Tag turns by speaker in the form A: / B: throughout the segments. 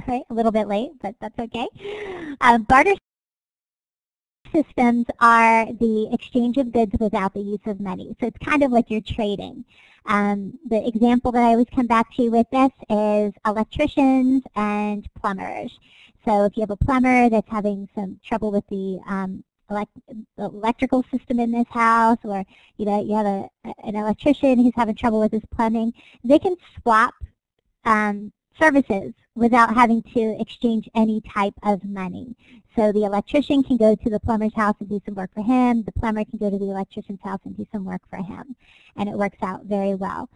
A: right? A little bit late, but that's okay. Barter systems are the exchange of goods without the use of money. So it's kind of like you're trading. The example that I always come back to with this is electricians and plumbers. So if you have a plumber that's having some trouble with the electrical system in this house, or you have an electrician who's having trouble with his plumbing, they can swap services without having to exchange any type of money. So the electrician can go to the plumber's house and do some work for him. The plumber can go to the electrician's house and do some work for him. And it works out very well.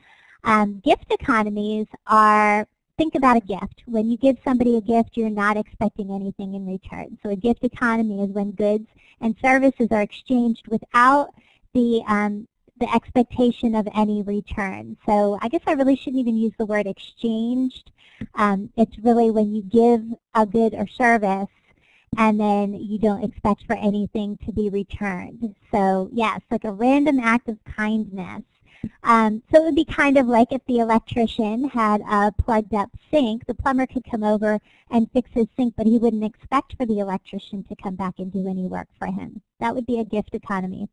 A: Gift economies are, think about a gift. When you give somebody a gift, you're not expecting anything in return. So a gift economy is when goods and services are exchanged without the expectation of any return. So I guess I really shouldn't even use the word exchanged. It's really when you give a good or service and then you don't expect for anything to be returned. So yes, like a random act of kindness. So it would be kind of like if the electrician had a plugged up sink, the plumber could come over and fix his sink, but he wouldn't expect for the electrician to come back and do any work for him. That would be a gift economy.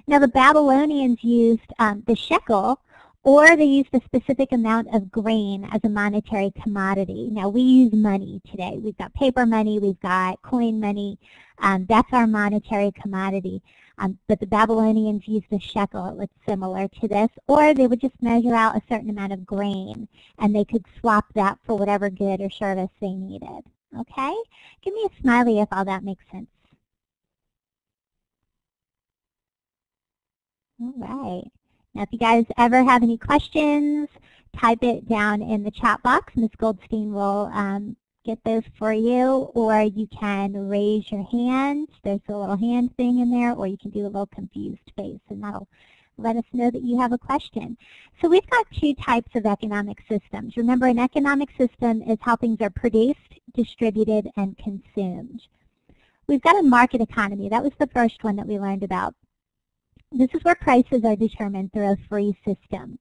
A: Now the Babylonians used the shekel, or they used a specific amount of grain as a monetary commodity. Now we use money today. We've got paper money, we've got coin money. That's our monetary commodity. But the Babylonians used a shekel. It's similar to this. Or they would just measure out a certain amount of grain, and they could swap that for whatever good or service they needed. Okay? Give me a smiley if all that makes sense. All right. Now, if you guys ever have any questions, type it down in the chat box. Ms. Goldstein will get those for you, or you can raise your hand. There's a little hand thing in there, or you can do a little confused face, and that'll let us know that you have a question. So we've got two types of economic systems. Remember, an economic system is how things are produced, distributed, and consumed. We've got a market economy. That was the first one that we learned about. This is where prices are determined through a free system.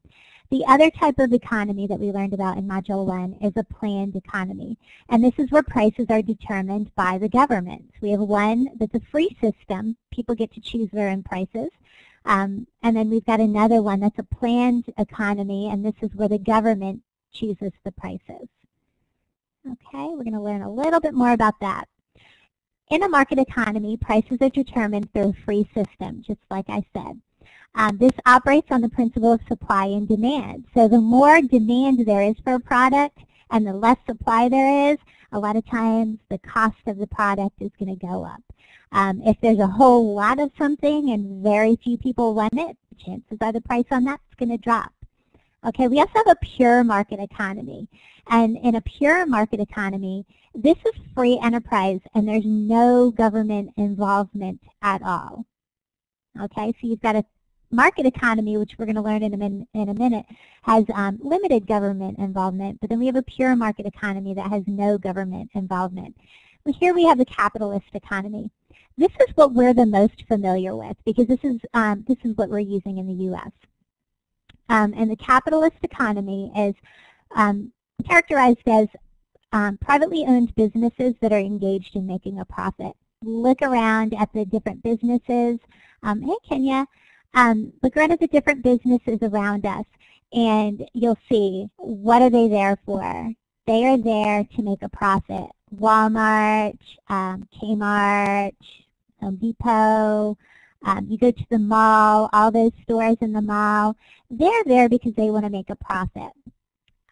A: The other type of economy that we learned about in Module 1 is a planned economy. And this is where prices are determined by the government. We have one that's a free system. People get to choose their own prices. And then we've got another one that's a planned economy, and this is where the government chooses the prices. Okay, we're going to learn a little bit more about that. In a market economy, prices are determined through a free system, just like I said. This operates on the principle of supply and demand. So the more demand there is for a product and the less supply there is, a lot of times the cost of the product is going to go up. If there's a whole lot of something and very few people want it, chances are the price on that's going to drop. Okay, we also have a pure market economy. And in a pure market economy, this is free enterprise and there's no government involvement at all. Okay, so you've got a market economy, which we're going to learn in a minute, has limited government involvement, but then we have a pure market economy that has no government involvement. Well, here we have the capitalist economy. This is what we're the most familiar with because this is what we're using in the U.S. And the capitalist economy is characterized as privately owned businesses that are engaged in making a profit. Look around at the different businesses. Hey, Kenya. Look around at the different businesses around us, and you'll see, what are they there for? They are there to make a profit. Walmart, Kmart, Home Depot, you go to the mall, all those stores in the mall, they're there because they want to make a profit.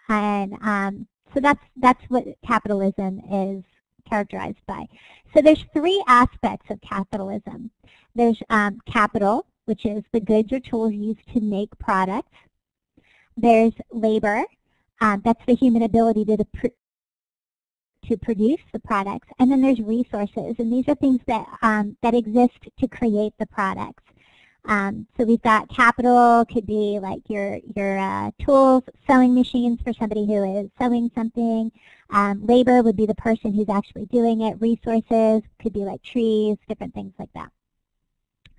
A: And so that's what capitalism is characterized by. So there's three aspects of capitalism. There's capital, which is the goods or tools used to make products. There's labor, that's the human ability to produce the products. And then there's resources, and these are things that, that exist to create the products. So we've got capital, could be like your tools, sewing machines for somebody who is sewing something. Labor would be the person who's actually doing it. Resources could be like trees, different things like that.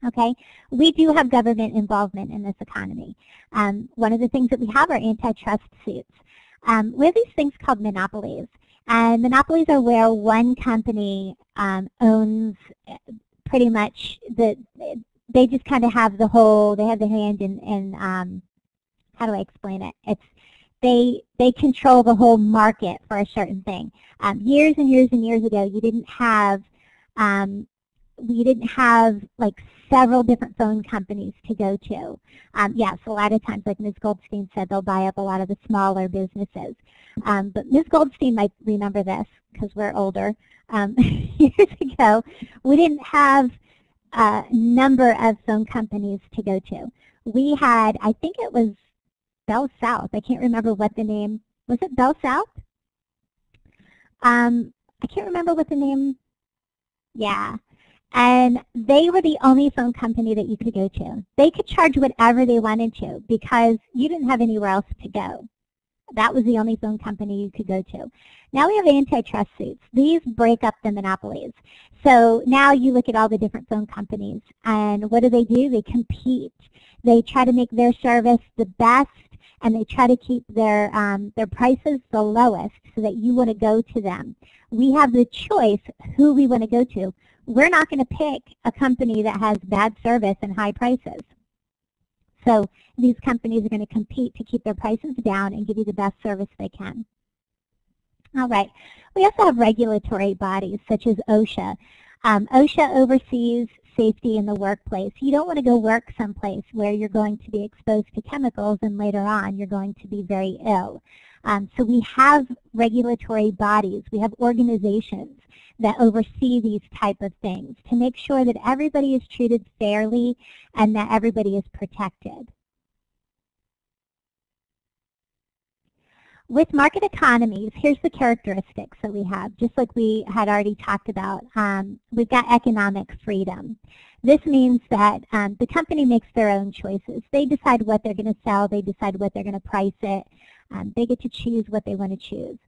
A: Okay, we do have government involvement in this economy. One of the things that we have are antitrust suits. We have these things called monopolies. And monopolies are where one company owns pretty much they just kind of have the whole, they have the hand in how do I explain it? They control the whole market for a certain thing. Years and years and years ago, you didn't have like several different phone companies to go to. Yes, a lot of times, like Ms. Goldstein said, they'll buy up a lot of the smaller businesses. But Ms. Goldstein might remember this because we're older. Years ago, we didn't have a number of phone companies to go to. We had, I think it was Bell South. I can't remember what the name, was it Bell South? I can't remember what the name, yeah. And they were the only phone company that you could go to. They could charge whatever they wanted to because you didn't have anywhere else to go. That was the only phone company you could go to. Now we have antitrust suits. These break up the monopolies. So now you look at all the different phone companies, and what do? They compete. They try to make their service the best, and they try to keep their prices the lowest so that you want to go to them. We have the choice who we want to go to. We're not going to pick a company that has bad service and high prices. So these companies are going to compete to keep their prices down and give you the best service they can. All right. We also have regulatory bodies such as OSHA. OSHA oversees safety in the workplace. You don't want to go work someplace where you're going to be exposed to chemicals and later on you're going to be very ill. So we have regulatory bodies. We have organizations that oversee these type of things to make sure that everybody is treated fairly and that everybody is protected. With market economies, here's the characteristics that we have, just like we had already talked about. We've got economic freedom. This means that the company makes their own choices. They decide what they're going to sell. They decide what they're going to price it. They get to choose what they want to choose.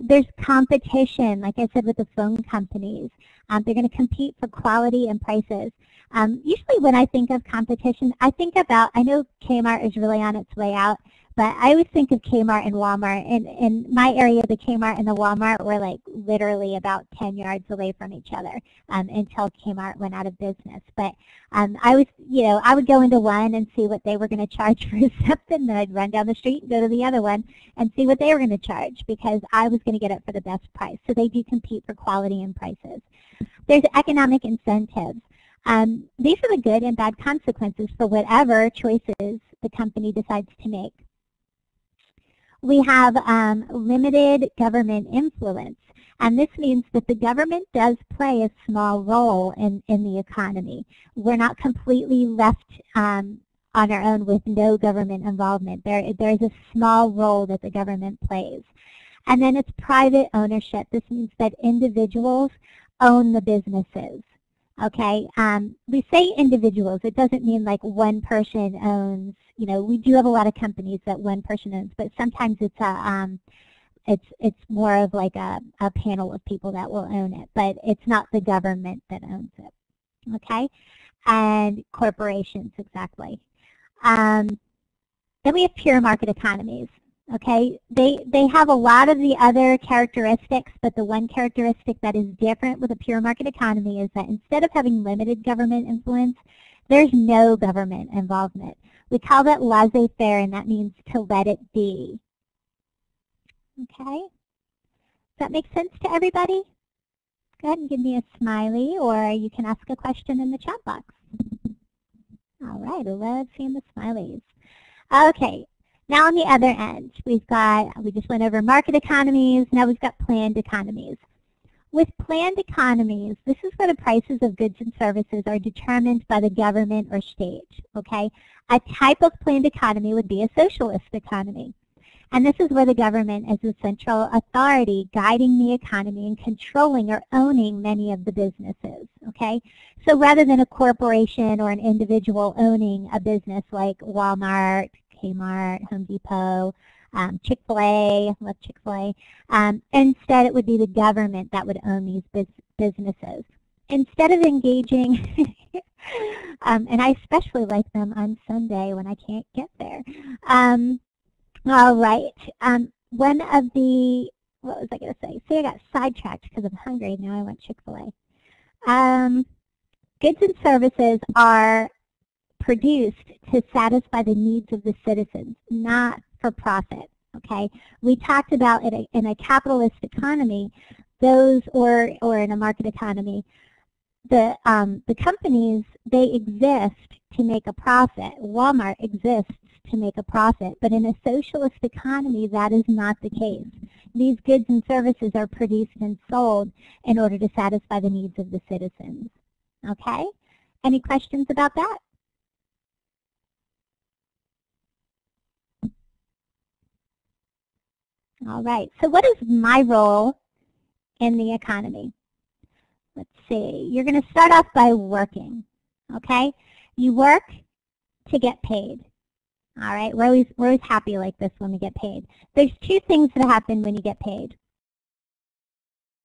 A: There's competition, like I said, with the phone companies. They're going to compete for quality and prices. Usually when I think of competition, I think about, I know Kmart is really on its way out, but I always think of Kmart and Walmart. In my area, the Kmart and the Walmart were like literally about 10 yards away from each other until Kmart went out of business. But I would go into one and see what they were going to charge for something, then I'd run down the street and go to the other one and see what they were going to charge because I was going to get it for the best price. So they do compete for quality and prices. There's economic incentives. These are the good and bad consequences for whatever choices the company decides to make. We have limited government influence, and this means that the government does play a small role in the economy. We're not completely left on our own with no government involvement. There is a small role that the government plays. And then it's private ownership. This means that individuals own the businesses. Okay, we say individuals. It doesn't mean like one person owns. You know, we do have a lot of companies that one person owns, but sometimes it's more of like a panel of people that will own it. But it's not the government that owns it. Okay, and corporations exactly. Then we have pure market economies. Okay, they have a lot of the other characteristics, but the one characteristic that is different with a pure market economy is that instead of having limited government influence, there's no government involvement. We call that laissez-faire, and that means to let it be. Okay, does that make sense to everybody? Go ahead and give me a smiley, or you can ask a question in the chat box. All right, I love seeing the smileys. Okay. Now on the other end, we just went over market economies, now we've got planned economies. With planned economies, this is where the prices of goods and services are determined by the government or state, okay? A type of planned economy would be a socialist economy. And this is where the government is the central authority guiding the economy and controlling or owning many of the businesses, okay? So rather than a corporation or an individual owning a business like Walmart, Kmart, Home Depot, Chick-fil-A, love Chick-fil-A. Instead, it would be the government that would own these businesses. Instead of engaging, and I especially like them on Sunday when I can't get there. All right. One of the what was I going to say? See, I got sidetracked because I'm hungry. Now I want Chick-fil-A. Goods and services are produced to satisfy the needs of the citizens, not for profit. Okay, we talked about it in a capitalist economy, those or in a market economy, the companies, they exist to make a profit. Walmart exists to make a profit, but in a socialist economy, that is not the case. These goods and services are produced and sold in order to satisfy the needs of the citizens. Okay? Any questions about that? All right, so what is my role in the economy? Let's see, you're going to start off by working, okay? You work to get paid, all right? We're always happy like this when we get paid. There's two things that happen when you get paid.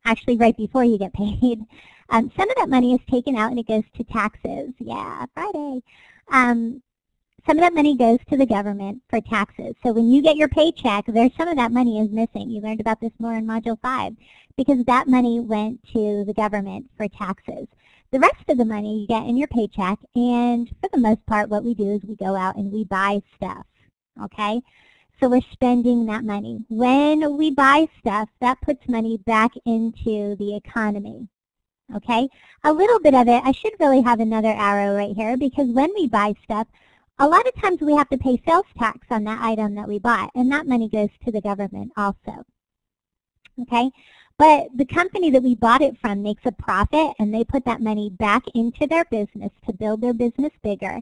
A: Actually, right before you get paid. Some of that money is taken out and it goes to taxes. Yeah, Friday. Some of that money goes to the government for taxes. So when you get your paycheck, there's some of that money is missing. You learned about this more in Module 5 because that money went to the government for taxes. The rest of the money you get in your paycheck, and for the most part what we do is we go out and we buy stuff, okay? So we're spending that money. When we buy stuff, that puts money back into the economy, okay? A little bit of it, I should really have another arrow right here because when we buy stuff, a lot of times we have to pay sales tax on that item that we bought, and that money goes to the government also. Okay? But the company that we bought it from makes a profit, and they put that money back into their business to build their business bigger.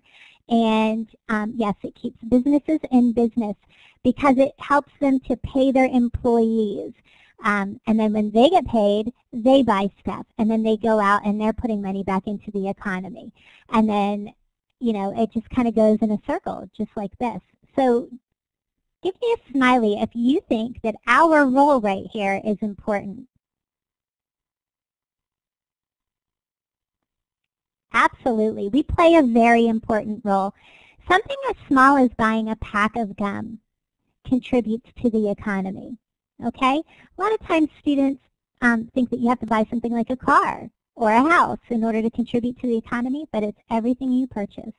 A: And yes, it keeps businesses in business because it helps them to pay their employees. And then when they get paid, they buy stuff, and then they go out and they're putting money back into the economy. And then you know, it just kind of goes in a circle, just like this. So give me a smiley if you think that our role right here is important. Absolutely. We play a very important role. Something as small as buying a pack of gum contributes to the economy. Okay? A lot of times students think that you have to buy something like a car or a house in order to contribute to the economy, but it's everything you purchase.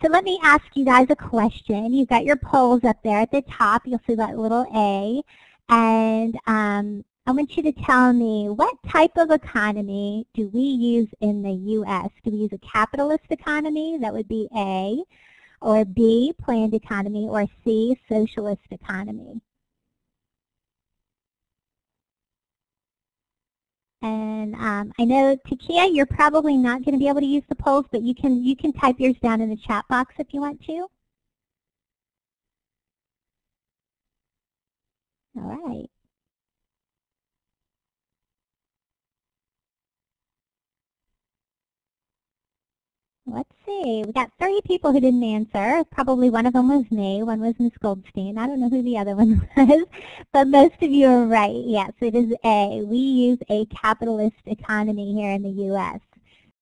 A: So let me ask you guys a question. You've got your polls up there at the top. You'll see that little A. And I want you to tell me, what type of economy do we use in the U.S.? Do we use a capitalist economy? That would be A. Or B, planned economy. Or C, socialist economy. And I know, Takia, you're probably not going to be able to use the polls, but you can type yours down in the chat box if you want to. All right. Let's see. We got 30 people who didn't answer. Probably one of them was me. One was Ms. Goldstein. I don't know who the other one was, but most of you are right. Yes, it is A. We use a capitalist economy here in the U.S.